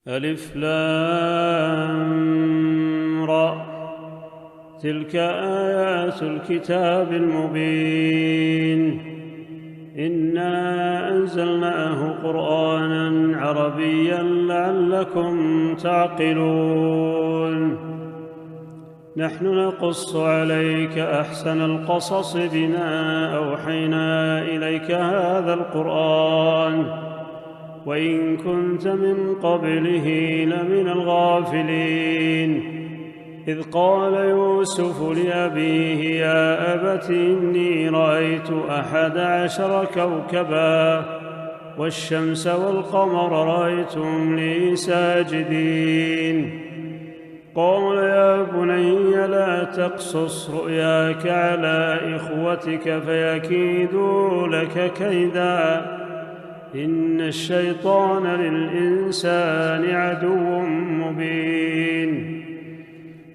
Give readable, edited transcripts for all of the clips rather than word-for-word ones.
ألف لام را، تلك آيات الكتاب المبين. إنا أنزلناه قرآنا عربيا لعلكم تعقلون. نحن نقص عليك أحسن القصص بما أوحينا إليك هذا القرآن، وإن كنت من قبله لمن الغافلين. إذ قال يوسف لأبيه يا أبت إني رأيت 11 كوكبا والشمس والقمر رأيتهم لي ساجدين. قال يا بني لا تقصص رؤياك على إخوتك فيكيدوا لك كيدا، إن الشيطان للإنسان عدو مبين.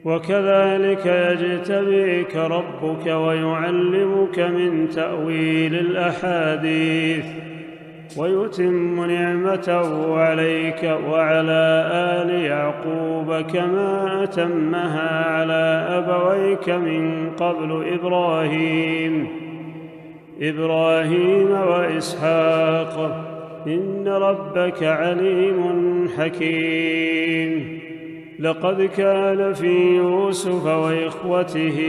وكذلك يجتبيك ربك ويعلمك من تأويل الأحاديث ويتم نعمته عليك وعلى آل يعقوب كما أتمها على أبويك من قبل إبراهيم وإسحاق، إن ربك عليم حكيم. لقد كان في يوسف وإخوته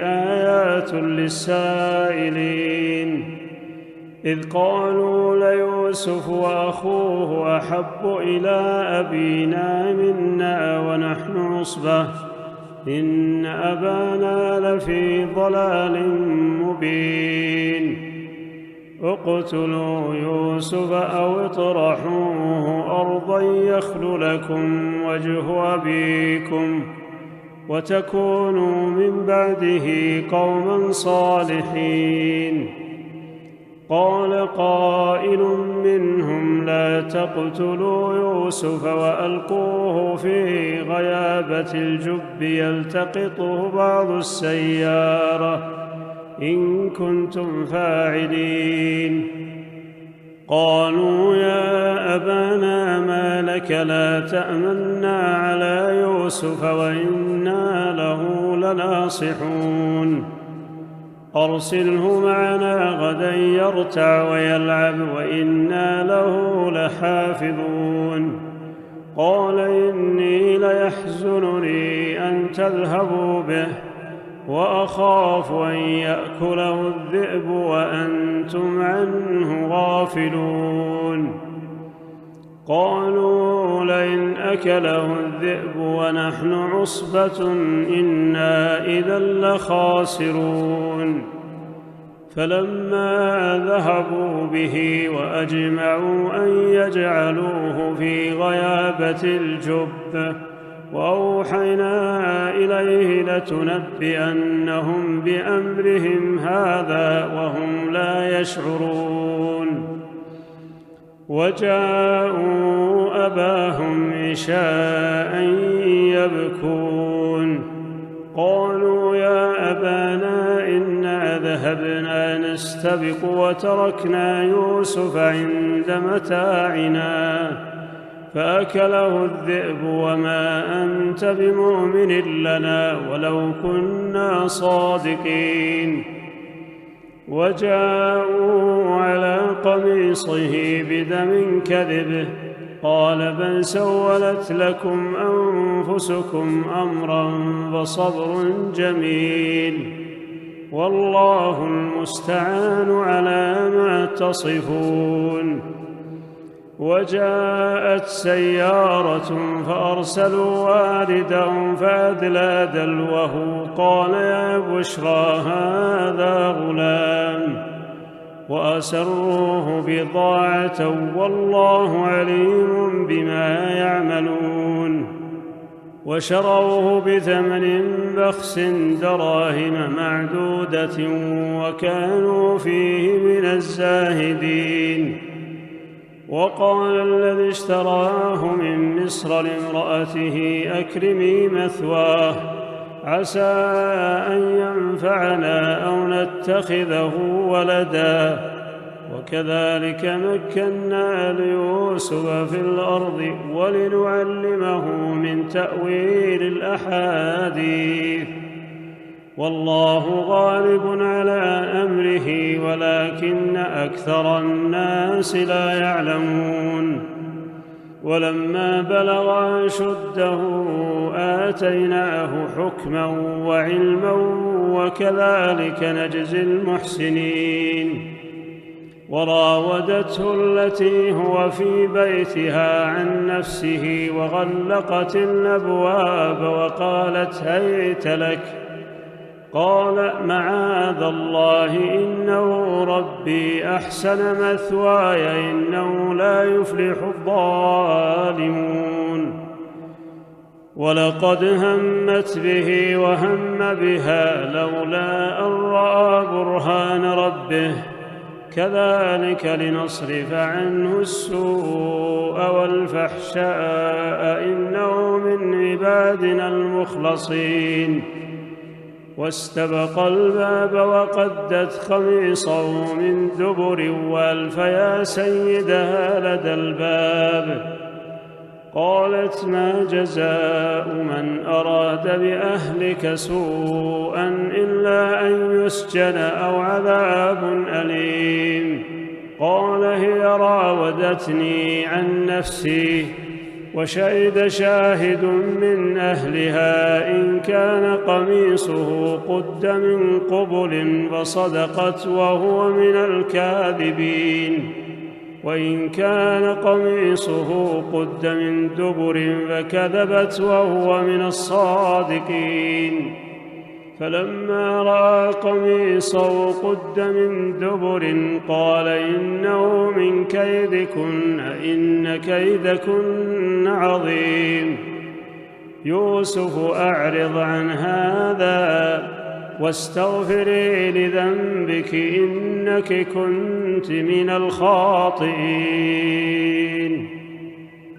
آيات للسائلين، إذ قالوا ليوسف وأخوه أحب إلى أبينا منا ونحن عصبة إن أبانا لفي ضلال مبين. اقتلوا يوسف أو اطرحوه أرضا يخل لكم وجه أبيكم وتكونوا من بعده قوما صالحين. قال قائل منهم لا تقتلوا يوسف وألقوه في غيابة الجب يلتقطه بعض السيارة إن كنتم فاعلين. قالوا يا أبانا ما لك لا تأمنا على يوسف وإنا له لناصحون، أرسله معنا غدا يرتع ويلعب وإنا له لحافظون. قال إني ليحزنني أن تذهبوا به وأخاف أن يأكله الذئب وأنتم عنه غافلون. قالوا لئن أكله الذئب ونحن عصبة إنا إذا لخاسرون. فلما ذهبوا به وأجمعوا أن يجعلوه في غيابة الجب وأوحينا إليه لتنبئنهم بأمرهم هذا وهم لا يشعرون. وجاءوا أباهم عشاء يبكون. قالوا يا أبانا إنا ذهبنا نستبق وتركنا يوسف عند متاعنا فأكله الذئب وما أنت بمؤمن لنا ولو كنا صادقين. وجاءوا على قميصه بدم كذب قال بل سولت لكم أنفسكم أمرا فصبر جميل والله المستعان على ما تصفون. وجاءت سيارة فأرسلوا واردهم فأدلى دلوه قال يا بشرى هذا غلام وأسروه بضاعة والله عليم بما يعملون. وشروه بثمن بخس دراهم معدودة وكانوا فيه من الزاهدين. وقال الذي اشتراه من مصر لامرأته أكرمي مثواه عسى أن ينفعنا أو نتخذه ولدا وكذلك مكنا ليوسف في الأرض ولنعلمه من تأويل الأحاديث والله غالب على أمره ولكن أكثر الناس لا يعلمون ولما بلغ أشده آتيناه حكما وعلما وكذلك نجزي المحسنين وراودته التي هو في بيتها عن نفسه وغلقت الأبواب وقالت هيت لك قال معاذ الله إنه ربي أحسن مثواي إنه لا يفلح الظالمون ولقد همت به وهم بها لولا أن رأى برهان ربه كذلك لنصرف عنه السوء والفحشاء إنه من عبادنا المخلصين واستبق الباب وقدت قميصه من دبر وألف يا سيدها لدى الباب قالت ما جزاء من أراد بأهلك سوءا إلا أن يسجن أو عذاب أليم قال هي راودتني عن نفسي وشهد شاهد من أهلها إن كان قميصه قد من قبل فصدقت وهو من الكاذبين وإن كان قميصه قد من دبر فكذبت وهو من الصادقين فلما رأى قميصه قد من دبر قال إنه من كيدكن إن كيدكن عظيم يوسف أعرض عن هذا واستغفري لذنبك إنك كنت من الخاطئين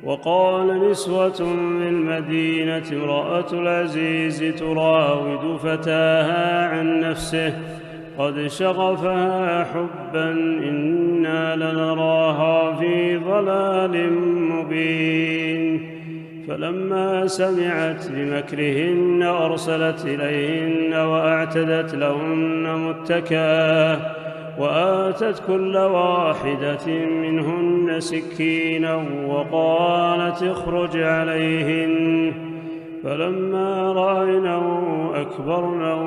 وقال نسوة في المدينة امرأة العزيز تراود فتاها عن نفسه قد شغفها حبا إنا لنراها في ضلال مبين فلما سمعت بمكرهن أرسلت إليهن وأعتدت لهن متكئا وآتت كل واحدة منهن سكينا وقالت اخرج عليهن فلما رأينه أكبرنه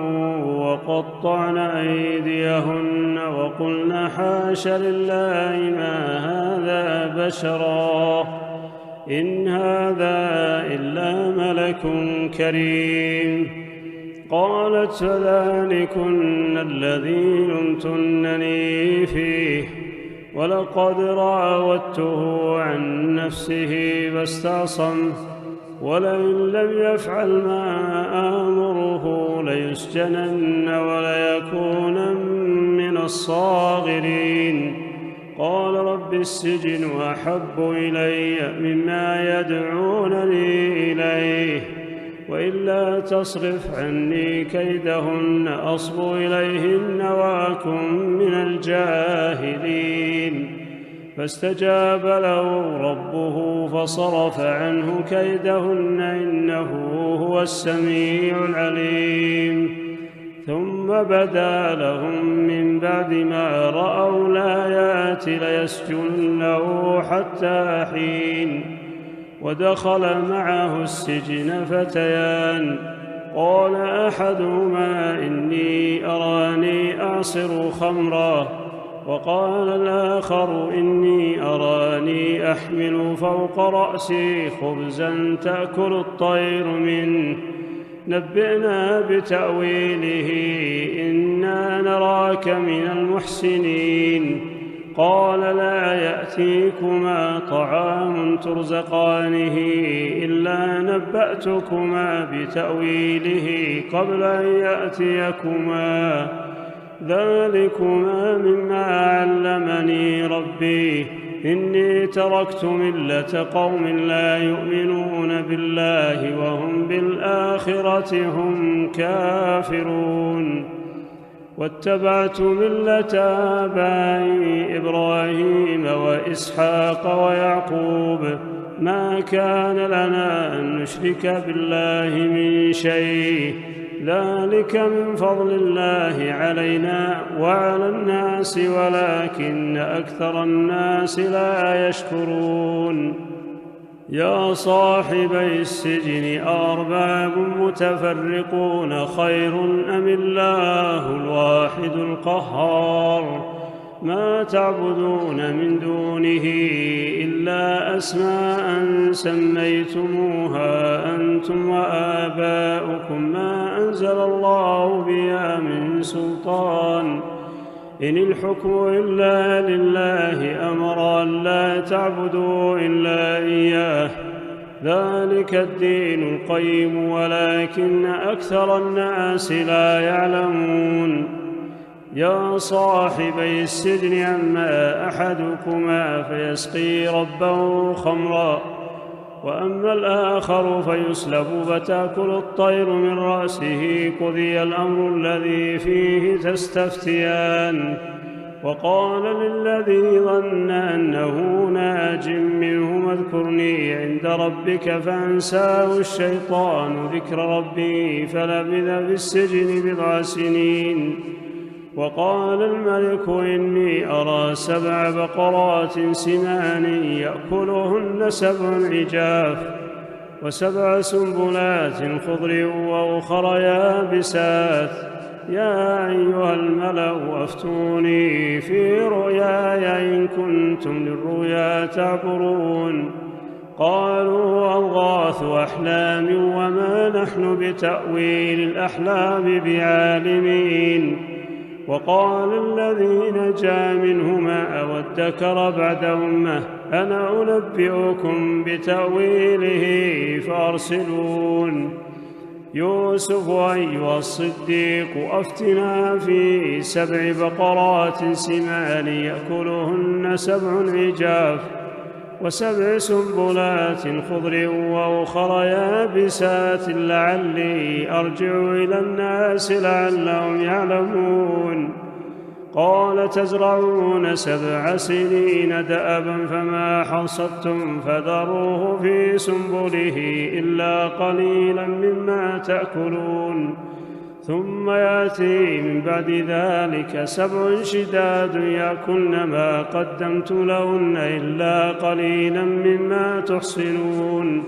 وقطعن أيديهن وقلن حاش لله ما هذا بشرا إن هذا إلا ملك كريم قالت فذلكن الذي لمتنني فيه ولقد راودته عن نفسه فاستعصم ولئن لم يفعل ما آمره ليسجنن وليكونن من الصاغرين قال رب السجن أحب إلي مما يدعونني إليه وإلا تصرف عني كيدهن أصب إليهن وأكن من الجاهلين فاستجاب له ربه فصرف عنه كيدهن إنه هو السميع العليم ثم بدا لهم من بعد ما رأوا الآيات ليسجننه حتى حين ودخل معه السجن فتيان قال أحدهما إني أراني أعصر خمرا وقال الآخر إني أراني أحمل فوق رأسي خبزا تأكل الطير منه نبئنا بتأويله إنا نراك من المحسنين قال لا يأتيكما طعام ترزقانه إلا نبأتكما بتأويله قبل أن يأتيكما ذلكما مما علمني ربي إني تركت ملة قوم لا يؤمنون بالله وهم بالآخرة هم كافرون واتبعت ملة آبائي إبراهيم وإسحاق ويعقوب ما كان لنا أن نشرك بالله من شيء ذلك من فضل الله علينا وعلى الناس ولكن أكثر الناس لا يشكرون يا صاحبي السجن أرباب متفرقون خير أم الله الواحد القهار ما تعبدون من دونه إلا أسماء سميتموها أنتم وآباؤكم ما أنزل الله بها من سلطان إن الحكم إلا لله أمر أن لا تعبدوا إلا إياه ذلك الدين القيم ولكن أكثر الناس لا يعلمون يا صاحبي السجن أما أحدكما فيسقي ربه خمرا وأما الآخر فيسلب فتأكل الطير من رأسه قضي الأمر الذي فيه تستفتيان وقال للذي ظن أنه ناج منه اذكرني عند ربك فأنساه الشيطان ذكر ربه فلبث في السجن بضع سنين وقال الملك إني أرى 7 بقرات سمان يأكلهن 7 عجاف و7 سنبلات خضر وأخر يابسات يا أيها الملأ أفتوني في رؤياي إن كنتم للرؤيا تعبرون قالوا أضغاث أحلام وما نحن بتأويل الأحلام بعالمين وقال الذي نجا منهما وادكر بعد أمة أنا أنبئكم بتأويله فأرسلون يوسف أيها الصديق أفتنا في 7 بقرات سمان يأكلهن 7 عجاف و7 سنبلات خضر وأخر يابسات لعلي أرجع إلى الناس لعلهم يعلمون قال تزرعون 7 سنين دأبا فما حصدتم فذروه في سنبله إلا قليلا مما تأكلون ثم يأتي من بعد ذلك 7 شداد يأكلن ما قدمتم لهن إلا قليلا مما تحصنون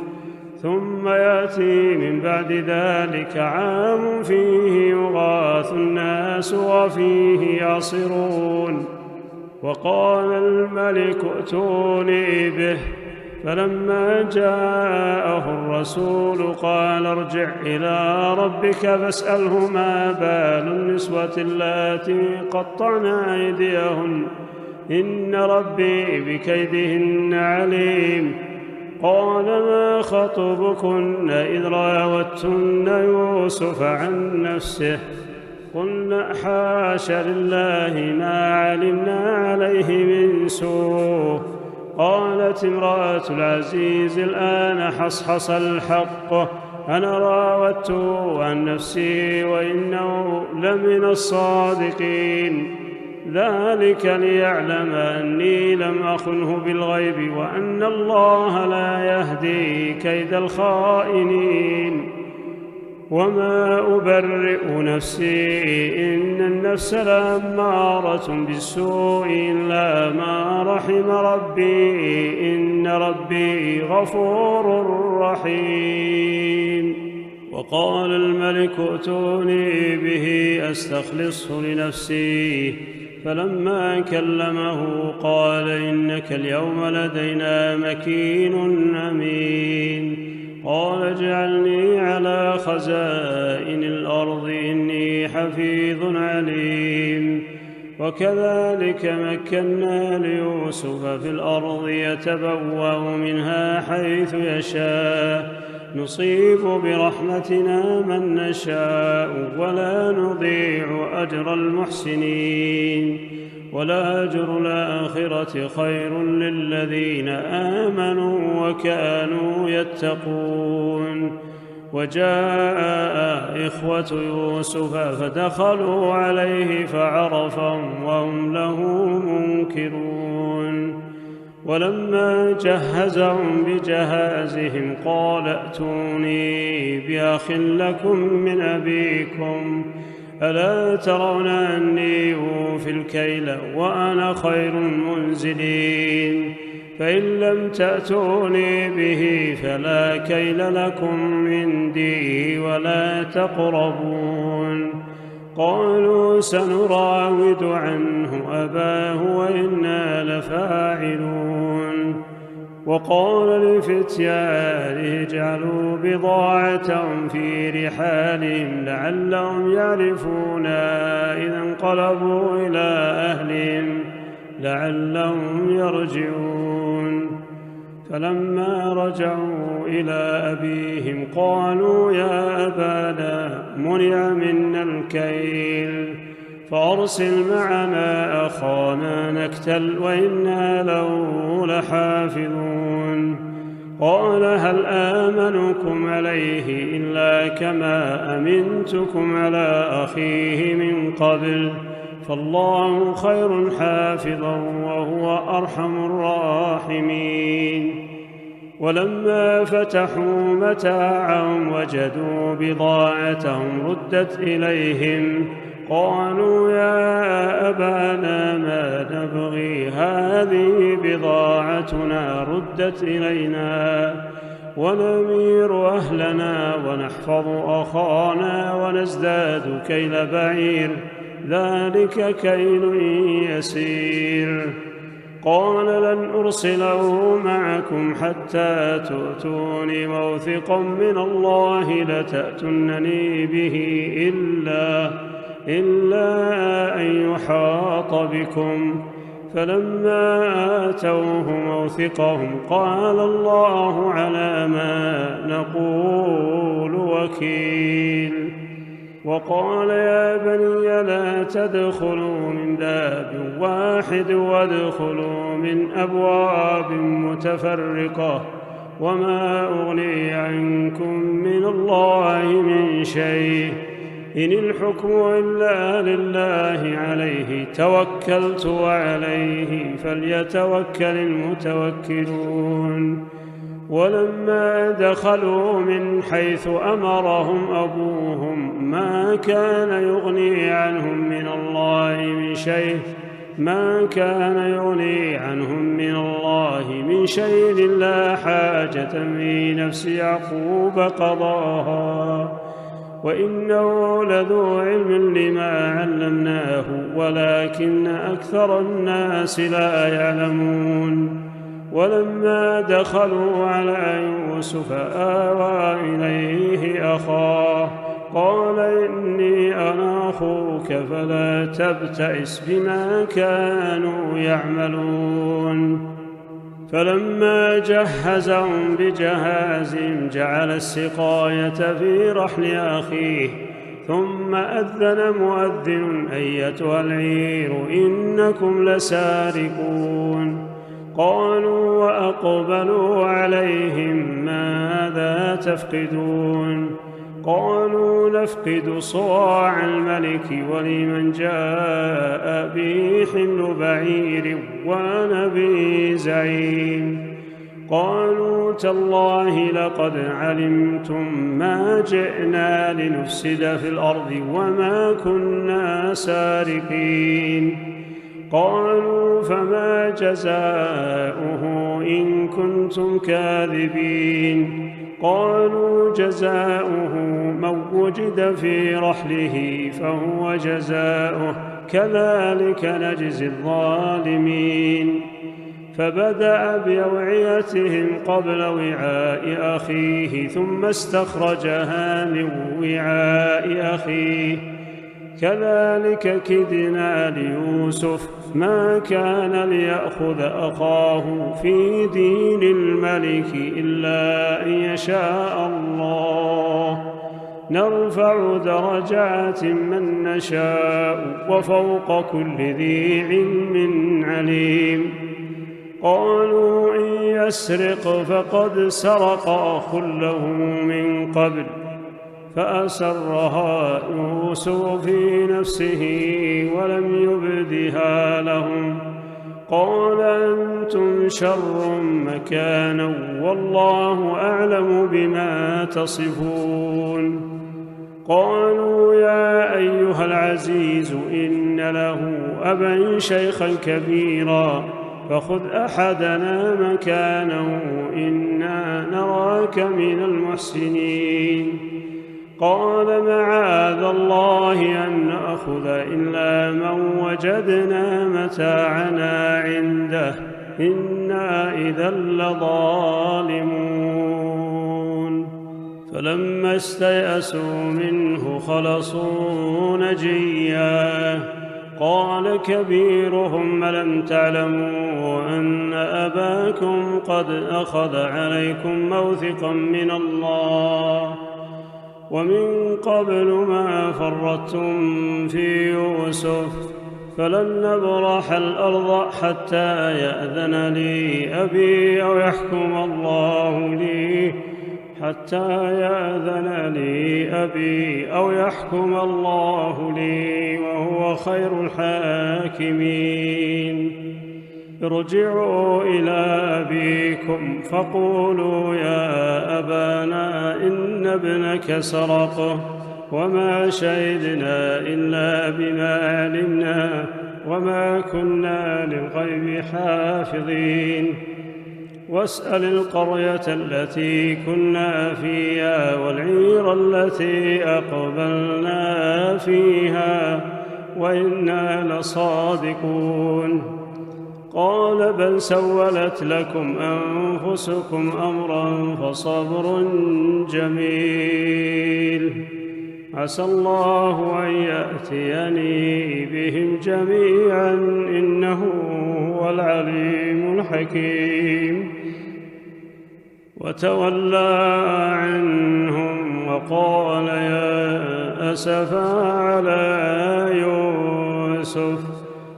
ثم يأتي من بعد ذلك عام فيه يغاث الناس وفيه يعصرون وقال الملك ائتوني به فلما جاءه الرسول قال ارجع إلى ربك فاسأله ما بال النسوة اللاتي قطعن أيديهن إن ربي بكيدهن عليم قال ما خطبكن إذ راوتن يوسف عن نفسه قلنا حاش لله ما علمنا عليه من سوء قالت امرأة العزيز الآن حصحص الحق أنا راودته عن نفسي وإنه لمن الصادقين ذلك ليعلم أني لم أخنه بالغيب وأن الله لا يهدي كيد الخائنين وما أبرئ نفسي إن النفس لأمارة بالسوء إلا ما رحم ربي إن ربي غفور رحيم وقال الملك ائتوني به أستخلصه لنفسي فلما كلمه قال إنك اليوم لدينا مكين أمين قال اجعلني على خزائن الأرض إني حفيظ عليم وكذلك مكنا ليوسف في الأرض يتبوأ منها حيث يشاء نصيب برحمتنا من نشاء ولا نضيع أجر المحسنين ولأجر الآخرة خير للذين آمنوا وكانوا يتقون وجاء إخوة يوسف فدخلوا عليه فعرفهم وهم له منكرون ولما جهزهم بجهازهم قال ائتوني بأخ لكم من أبيكم ألا ترون أني أوفي الكيل وأنا خير المنزلين فإن لم تأتوني به فلا كيل لكم عندي ولا تقربون قالوا سنراود عنه أباه وإنا لفاعلون وقال لفتيانه اجعلوا بضاعتهم في رحالهم لعلهم يعرفونها إذا انقلبوا إلى أهلهم لعلهم يرجعون فلما رجعوا إلى أبيهم قالوا يا أبانا منع منا الكيل فأرسل معنا أخانا نكتل وإنا له لحافظون قال هل آمنكم عليه إلا كما أمنتكم على أخيه من قبل فالله خير حافظا وهو أرحم الراحمين ولما فتحوا متاعهم وجدوا بضاعتهم ردت إليهم قالوا يا أبانا ما نبغي هذه بضاعتنا ردت إلينا ونمير أهلنا ونحفظ أخانا ونزداد كيل بعير ذلك كيل يسير قال لن أرسله معكم حتى تؤتوني موثقا من الله لتأتونني به إلا أن يحاط بكم فلما آتوه موثقهم قال الله على ما نقول وكيل وقال يا بني لا تدخلوا من باب واحد وادخلوا من أبواب متفرقة وما أغني عنكم من الله من شيء إن الحكم إلا لله عليه توكلت وعليه فليتوكل المتوكلون ولما دخلوا من حيث أمرهم أبوهم ما كان يغني عنهم من الله من شيء إلا حاجة في نفس يعقوب قضاها وإنه لذو علم لما علمناه ولكن أكثر الناس لا يعلمون ولما دخلوا على يوسف آوى إليه أخاه قال إني أنا أخوك فلا تبتئس بما كانوا يعملون فلما جهزهم بجهازهم جعل السقاية في رحل أخيه ثم أذن مؤذن أيتها العير إنكم لسارقون قالوا وأقبلوا عليهم ماذا تفقدون قالوا نفقد صواع الملك ولمن جاء به حمل بعير وأنا به زعيم قالوا تالله لقد علمتم ما جئنا لنفسد في الأرض وما كنا سارقين قالوا فما جزاؤه إن كنتم كاذبين قالوا جزاؤه من وجد في رحله فهو جزاؤه كذلك نجزي الظالمين فبدأ بأوعيتهم قبل وعاء أخيه ثم استخرجها من وعاء أخيه كذلك كدنا ليوسف ما كان ليأخذ أخاه في دين الملك إلا أن يشاء الله نرفع درجات من نشاء وفوق كل ذي علم عليم قالوا إن يسرق فقد سرق أخ له من قبل فأسرها يوسف في نفسه ولم يبدها لهم قال أنتم شر مكانا والله أعلم بما تصفون. قالوا يا أيها العزيز إن له أبا شيخا كبيرا فخذ أحدنا مكانه إنا نراك من المحسنين. قال معاذ الله أن نأخذ إلا من وجدنا متاعنا عنده إنا إذا لظالمون. فلما استيأسوا منه خلصوا نجيا قال كبيرهم ألم تعلموا أن أباكم قد أخذ عليكم موثقا من الله ومن قبل ما فرطتم في يوسف فلن نبرح الأرض حتى يأذن لي أبي أو يحكم الله لي وهو خير الحاكمين. ارجعوا إلى أبيكم فقولوا يا أبانا إن ابنك سرق وما شهدنا إلا بما علمنا وما كنا للغيب حافظين. واسأل القرية التي كنا فيها والعير التي أقبلنا فيها وإنا لصادقون. قال بل سولت لكم أنفسكم أمرا فصبر جميل عسى الله أن يأتيني بهم جميعا إنه هو العليم الحكيم. وتولى عنهم وقال يا أسفا على يوسف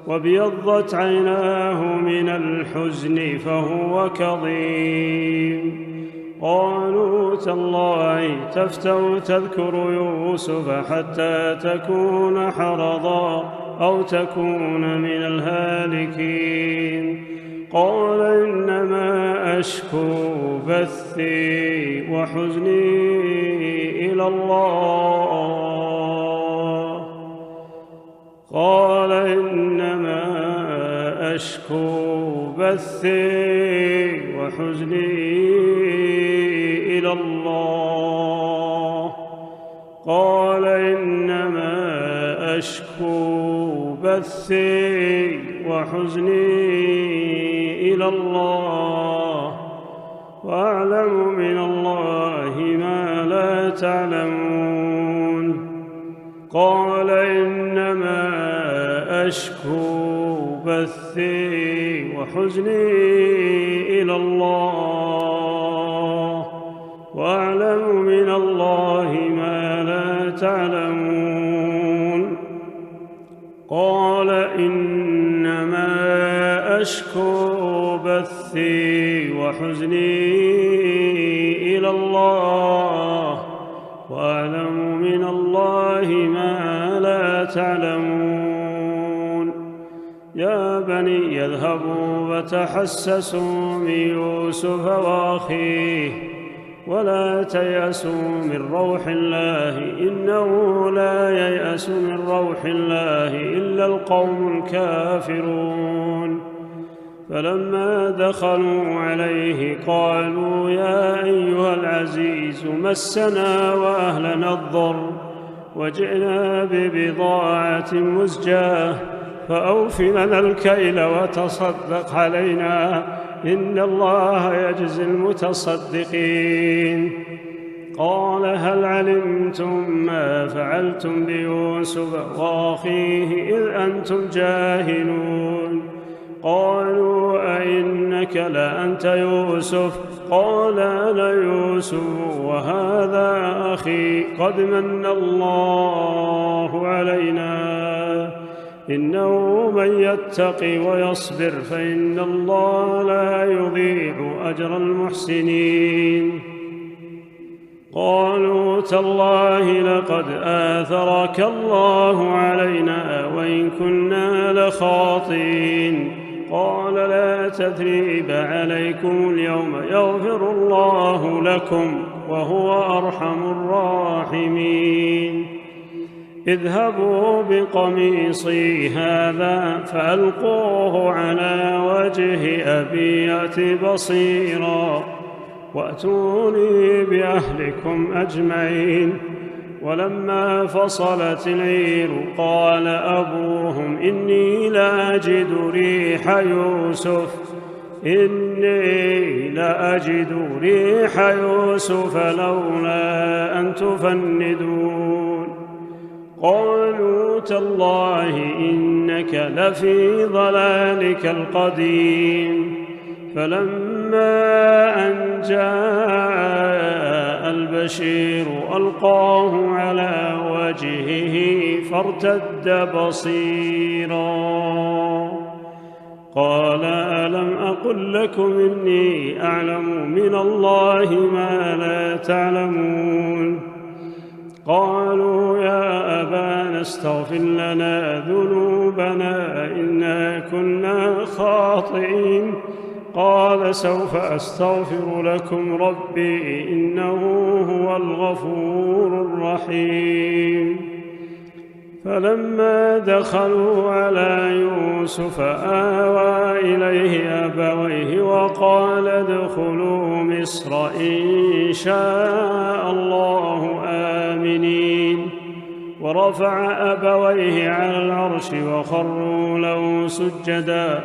وابيضت عيناه من الحزن فهو كظيم. قالوا تالله تفتأ تذكر يوسف حتى تكون حرضا أو تكون من الهالكين. قال إنما أشكو بثي وحزني إلى الله قال إنما أشكو بثي وحزني إلى الله وأعلم من الله ما لا تعلمون. قال إنما أشكو بثي وحزني إلى الله وأعلم من الله ما لا تعلمون. قال إنما أشكو بثي وحزني إلى الله وأعلم من الله ما لا تعلمون. يا بني يذهبوا فتحسسوا من يوسف وأخيه ولا تيأسوا من روح الله إنه لا ييأس من روح الله إلا القوم الكافرون. فلما دخلوا عليه قالوا يا أيها العزيز مسنا وأهلنا الضر وجئنا ببضاعة مزجاة فأوف لنا الكيل وتصدق علينا إن الله يجزي المتصدقين. قال هل علمتم ما فعلتم بيوسف وأخيه إذ أنتم جاهلون؟ قالوا أئنك لأنت يوسف؟ قال أنا يوسف وهذا أخي قد من الله علينا إنه من يتق ويصبر فإن الله لا يضيع أجر المحسنين. قالوا تالله لقد آثرك الله علينا وإن كنا لخاطئين. قال لا تثريب عليكم اليوم يغفر الله لكم وهو أرحم الراحمين. اذهبوا بقميصي هذا فألقوه على وجه أبي يأت بصيرا وأتوني بأهلكم أجمعين. ولما فصلت العير قال أبوهم إني لأجد ريح يوسف لولا أن تفندون. قالوا تالله إنك لفي ضلالك القديم. فلما أن جاء البشير ألقاه على وجهه فارتد بصيرا قال ألم أقل لكم إني أعلم من الله ما لا تعلمون. قالوا يا أبانا استغفر لنا ذنوبنا إنا كنا خاطئين. قال سوف أستغفر لكم ربي إنه هو الغفور الرحيم. فلما دخلوا على يوسف آوى إليه أبويه وقال ادخلوا مصر إن شاء الله آمنين. ورفع أبويه على العرش وخروا له سجدا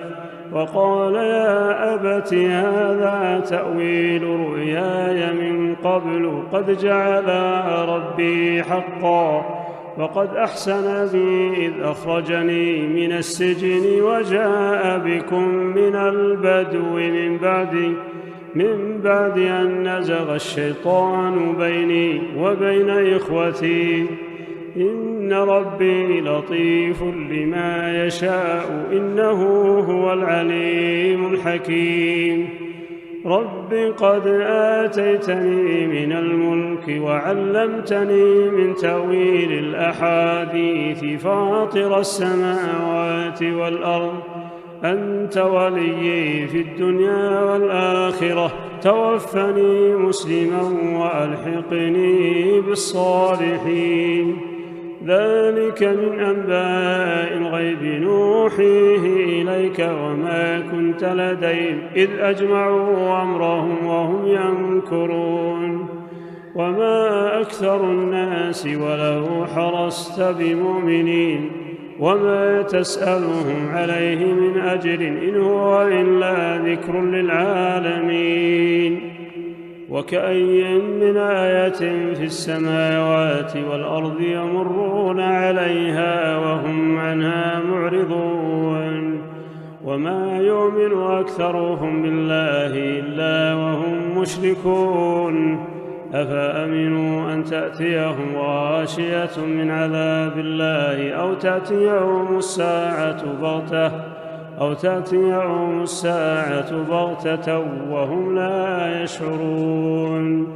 وقال يا أبت هذا تأويل رؤياي من قبل قد جعلها ربي حقا وقد أحسن بي إذ أخرجني من السجن وجاء بكم من البدو من بعد أن نزغ الشيطان بيني وبين إخوتي إن ربي لطيف لما يشاء إنه هو العليم الحكيم. رب قد آتيتني من الملك وعلمتني من تأويل الأحاديث فاطر السماوات والأرض أنت وليي في الدنيا والآخرة توفني مسلما وألحقني بالصالحين. ذلك من أنباء الغيب نوحيه إليك وما كنت لديهم إذ أجمعوا أمرهم وهم يمكرون. وما أكثر الناس ولو حرصت بمؤمنين وما تسألهم عليه من أجر إن هو إلا ذكر للعالمين. وكأي من آية في السماوات والأرض يمرون عليها وهم عنها معرضون. وما يؤمن أكثرهم بالله إلا وهم مشركون. أفأمنوا أن تأتيهم غاشية من عذاب الله أو تأتيهم الساعة بغتة وهم لا يشعرون.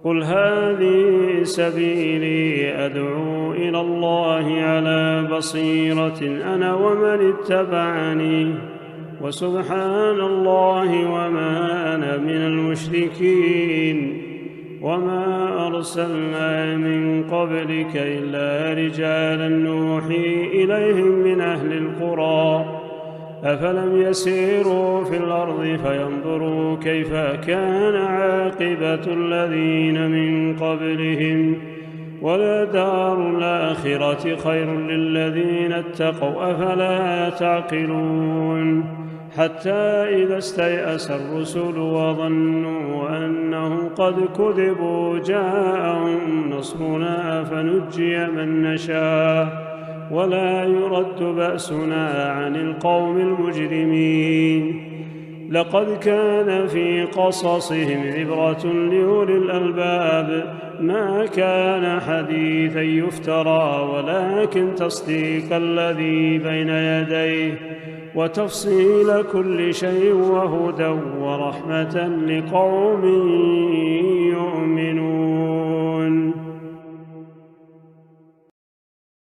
قل هذه سبيلي أدعو إلى الله على بصيرة أنا ومن اتبعني وسبحان الله وما أنا من المشركين. وما أرسلنا من قبلك إلا رجالا نوحي إليهم من أهل القرى أفلم يسيروا في الأرض فينظروا كيف كان عاقبة الذين من قبلهم ولدار الآخرة خير للذين اتقوا أفلا تعقلون. حتى إذا استيأس الرسل وظنوا أنهم قد كذبوا جاءهم نصرنا فنجي من نشاء ولا يرد بأسنا عن القوم المجرمين. لقد كان في قصصهم عبرة لأولي الألباب ما كان حديثا يفترى ولكن تصديق الذي بين يديه وتفصيل كل شيء وهدى ورحمة لقوم يؤمنون.